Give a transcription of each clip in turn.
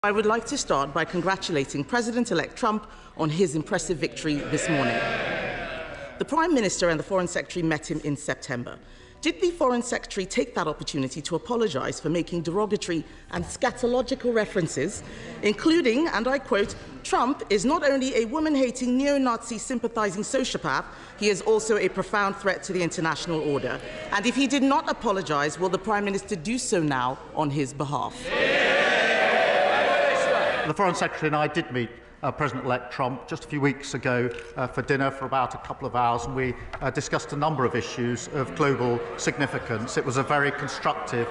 I would like to start by congratulating President-elect Trump on his impressive victory this morning. The Prime Minister and the Foreign Secretary met him in September. Did the Foreign Secretary take that opportunity to apologise for making derogatory and scatological references, including, and I quote, "Trump is not only a woman-hating, neo-Nazi sympathising sociopath, he is also a profound threat to the international order"? And if he did not apologise, will the Prime Minister do so now on his behalf? The Foreign Secretary and I did meet President-elect Trump just a few weeks ago for dinner for about a couple of hours, and we discussed a number of issues of global significance. It was a very constructive...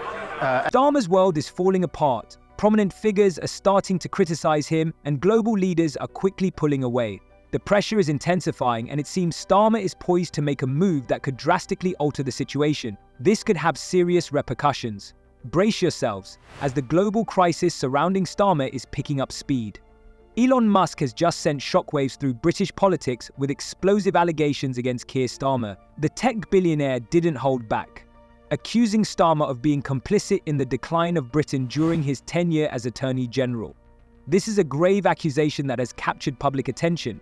Starmer's world is falling apart. Prominent figures are starting to criticize him, and global leaders are quickly pulling away. The pressure is intensifying, and it seems Starmer is poised to make a move that could drastically alter the situation. This could have serious repercussions. Brace yourselves, as the global crisis surrounding Starmer is picking up speed. Elon Musk has just sent shockwaves through British politics with explosive allegations against Keir Starmer. The tech billionaire didn't hold back, accusing Starmer of being complicit in the decline of Britain during his tenure as Attorney General. This is a grave accusation that has captured public attention.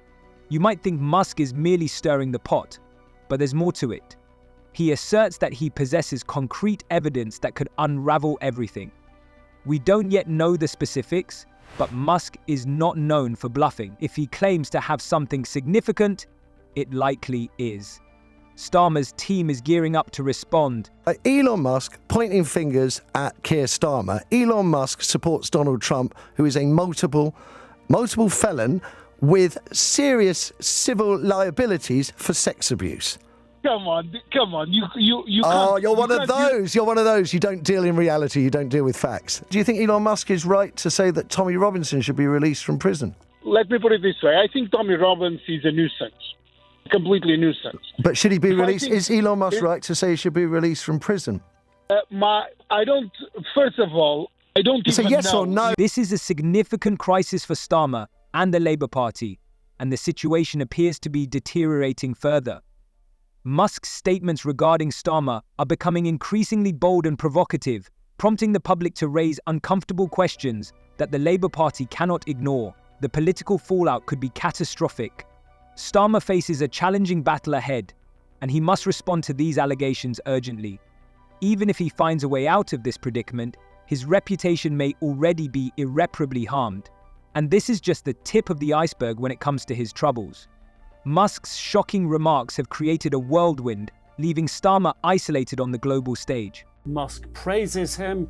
You might think Musk is merely stirring the pot, but there's more to it. He asserts that he possesses concrete evidence that could unravel everything. We don't yet know the specifics, but Musk is not known for bluffing. If he claims to have something significant, it likely is. Starmer's team is gearing up to respond. Elon Musk pointing fingers at Keir Starmer. Elon Musk supports Donald Trump, who is a multiple felon with serious civil liabilities for sex abuse. Come on. You Oh, can't, you're one of those. You're one of those. You don't deal in reality. You don't deal with facts. Do you think Elon Musk is right to say that Tommy Robinson should be released from prison? Let me put it this way. I think Tommy Robinson is a nuisance. Completely a nuisance. But should he be released? Is Elon Musk right to say he should be released from prison? First of all, I don't It's even a yes know. or no. This is a significant crisis for Starmer and the Labour Party, and the situation appears to be deteriorating further. Musk's statements regarding Starmer are becoming increasingly bold and provocative, prompting the public to raise uncomfortable questions that the Labour Party cannot ignore. The political fallout could be catastrophic. Starmer faces a challenging battle ahead, and he must respond to these allegations urgently. Even if he finds a way out of this predicament, his reputation may already be irreparably harmed. And this is just the tip of the iceberg when it comes to his troubles. Musk's shocking remarks have created a whirlwind, leaving Starmer isolated on the global stage. Musk praises him,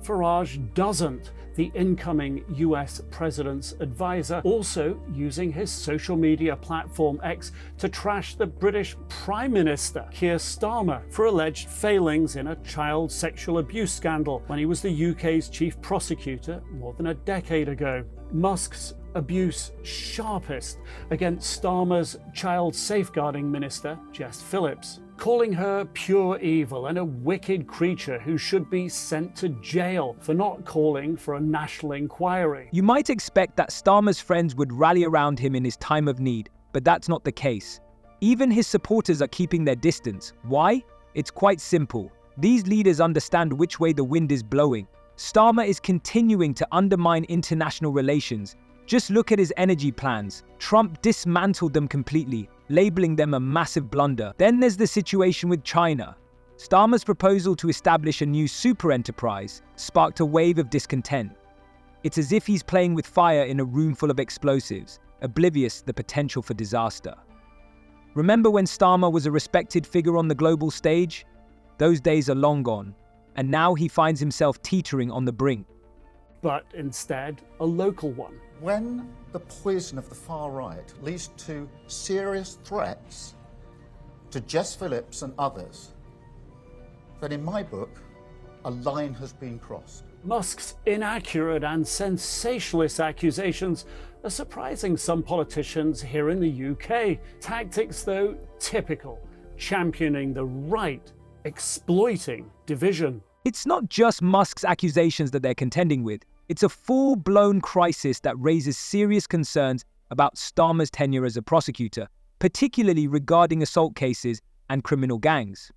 Farage doesn't. The incoming US president's advisor also using his social media platform X to trash the British Prime Minister, Keir Starmer, for alleged failings in a child sexual abuse scandal when he was the UK's chief prosecutor more than a decade ago. Musk's abuse sharpest against Starmer's child safeguarding minister, Jess Phillips, calling her pure evil and a wicked creature who should be sent to jail for not calling for a national inquiry. You might expect that Starmer's friends would rally around him in his time of need, but that's not the case. Even his supporters are keeping their distance. Why? It's quite simple. These leaders understand which way the wind is blowing. Starmer is continuing to undermine international relations. Just look at his energy plans. Trump dismantled them completely, labeling them a massive blunder. Then there's the situation with China. Starmer's proposal to establish a new super enterprise sparked a wave of discontent. It's as if he's playing with fire in a room full of explosives, oblivious to the potential for disaster. Remember when Starmer was a respected figure on the global stage? Those days are long gone, and now he finds himself teetering on the brink. But instead, a local one. When the poison of the far right leads to serious threats to Jess Phillips and others, then in my book, a line has been crossed. Musk's inaccurate and sensationalist accusations are surprising some politicians here in the UK. Tactics, though, typical, championing the right, exploiting division. It's not just Musk's accusations that they're contending with. It's a full-blown crisis that raises serious concerns about Starmer's tenure as a prosecutor, particularly regarding assault cases and criminal gangs.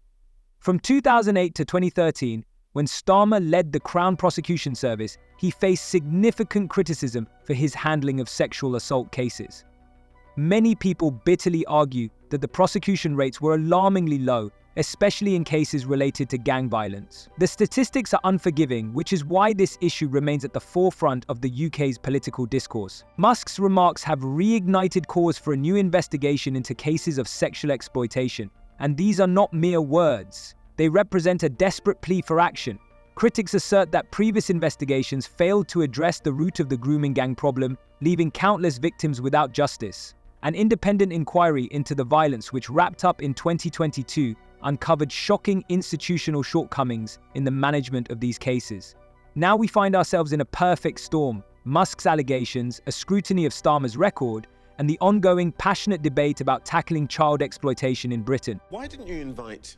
From 2008 to 2013, When Starmer led the Crown Prosecution Service, he faced significant criticism for his handling of sexual assault cases. Many people bitterly argue that the prosecution rates were alarmingly low, especially in cases related to gang violence. The statistics are unforgiving, which is why this issue remains at the forefront of the UK's political discourse. Musk's remarks have reignited calls for a new investigation into cases of sexual exploitation, and these are not mere words. They represent a desperate plea for action. Critics assert that previous investigations failed to address the root of the grooming gang problem, leaving countless victims without justice. An independent inquiry into the violence, which wrapped up in 2022, uncovered shocking institutional shortcomings in the management of these cases. Now we find ourselves in a perfect storm: Musk's allegations, a scrutiny of Starmer's record, and the ongoing passionate debate about tackling child exploitation in Britain. Why didn't you invite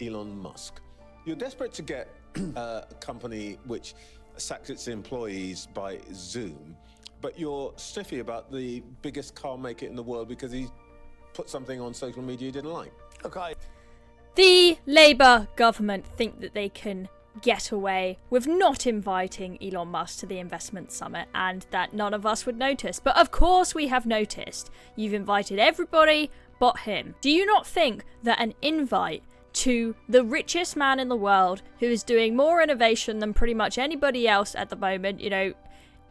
Elon Musk? You're desperate to get a company which sacks its employees by Zoom, but you're stiffy about the biggest car maker in the world because he put something on social media you didn't like. Okay. The Labour government think that they can get away with not inviting Elon Musk to the investment summit and that none of us would notice. But of course we have noticed. You've invited everybody but him. Do you not think that an invite to the richest man in the world, who is doing more innovation than pretty much anybody else at the moment, you know,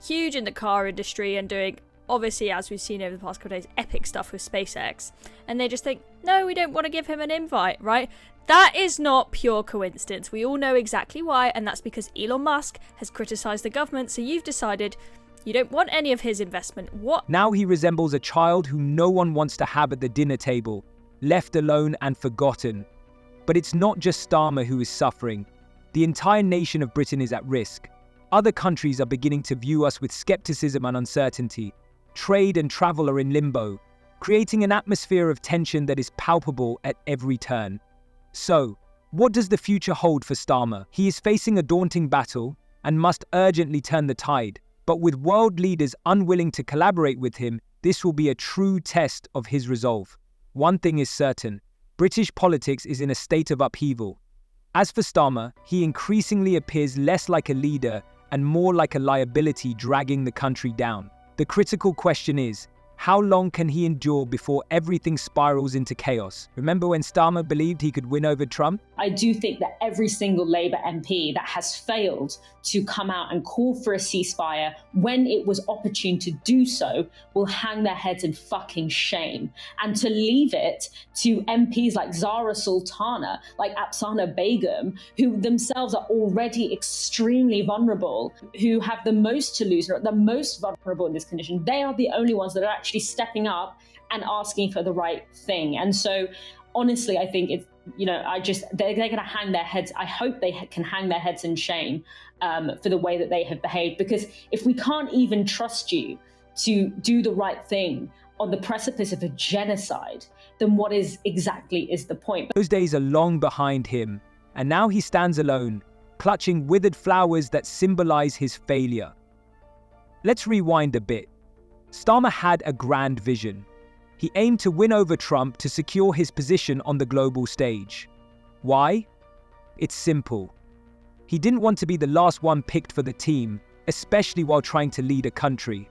huge in the car industry and doing, obviously, as we've seen over the past couple of days, epic stuff with SpaceX, and they just think, no, we don't want to give him an invite, right? That is not pure coincidence. We all know exactly why, and that's because Elon Musk has criticised the government, so you've decided you don't want any of his investment. What? Now he resembles a child who no one wants to have at the dinner table, left alone and forgotten. But it's not just Starmer who is suffering. The entire nation of Britain is at risk. Other countries are beginning to view us with skepticism and uncertainty. Trade and travel are in limbo, creating an atmosphere of tension that is palpable at every turn. So, what does the future hold for Starmer? He is facing a daunting battle and must urgently turn the tide. But with world leaders unwilling to collaborate with him, this will be a true test of his resolve. One thing is certain: British politics is in a state of upheaval. As for Starmer, he increasingly appears less like a leader and more like a liability dragging the country down. The critical question is, how long can he endure before everything spirals into chaos? Remember when Starmer believed he could win over Trump? I do think that every single Labour MP that has failed to come out and call for a ceasefire when it was opportune to do so will hang their heads in fucking shame. And to leave it to MPs like Zara Sultana, like Apsana Begum, who themselves are already extremely vulnerable, who have the most to lose, are the most vulnerable in this condition, they are the only ones that are actually stepping up and asking for the right thing. And so, honestly, I think it's, you know, they're going to hang their heads. I hope they can hang their heads in shame for the way that they have behaved. Because if we can't even trust you to do the right thing on the precipice of a genocide, then what is the point? Those days are long behind him, and now he stands alone, clutching withered flowers that symbolize his failure. Let's rewind a bit. Starmer had a grand vision. He aimed to win over Trump to secure his position on the global stage. Why? It's simple. He didn't want to be the last one picked for the team, especially while trying to lead a country.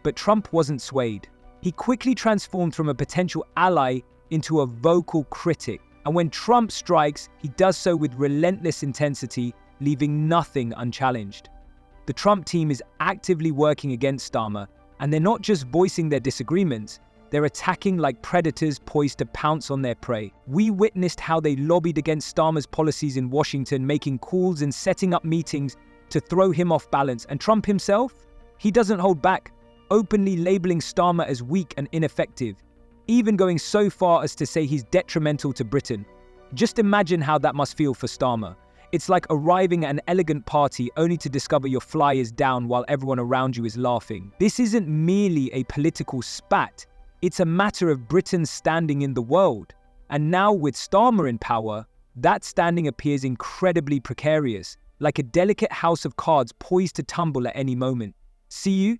But Trump wasn't swayed. He quickly transformed from a potential ally into a vocal critic. And when Trump strikes, he does so with relentless intensity, leaving nothing unchallenged. The Trump team is actively working against Starmer, and they're not just voicing their disagreements, they're attacking like predators poised to pounce on their prey. We witnessed how they lobbied against Starmer's policies in Washington, making calls and setting up meetings to throw him off balance. And Trump himself? He doesn't hold back, openly labeling Starmer as weak and ineffective, even going so far as to say he's detrimental to Britain. Just imagine how that must feel for Starmer. It's like arriving at an elegant party only to discover your fly is down while everyone around you is laughing. This isn't merely a political spat. It's a matter of Britain's standing in the world. And now with Starmer in power, that standing appears incredibly precarious, like a delicate house of cards poised to tumble at any moment. See you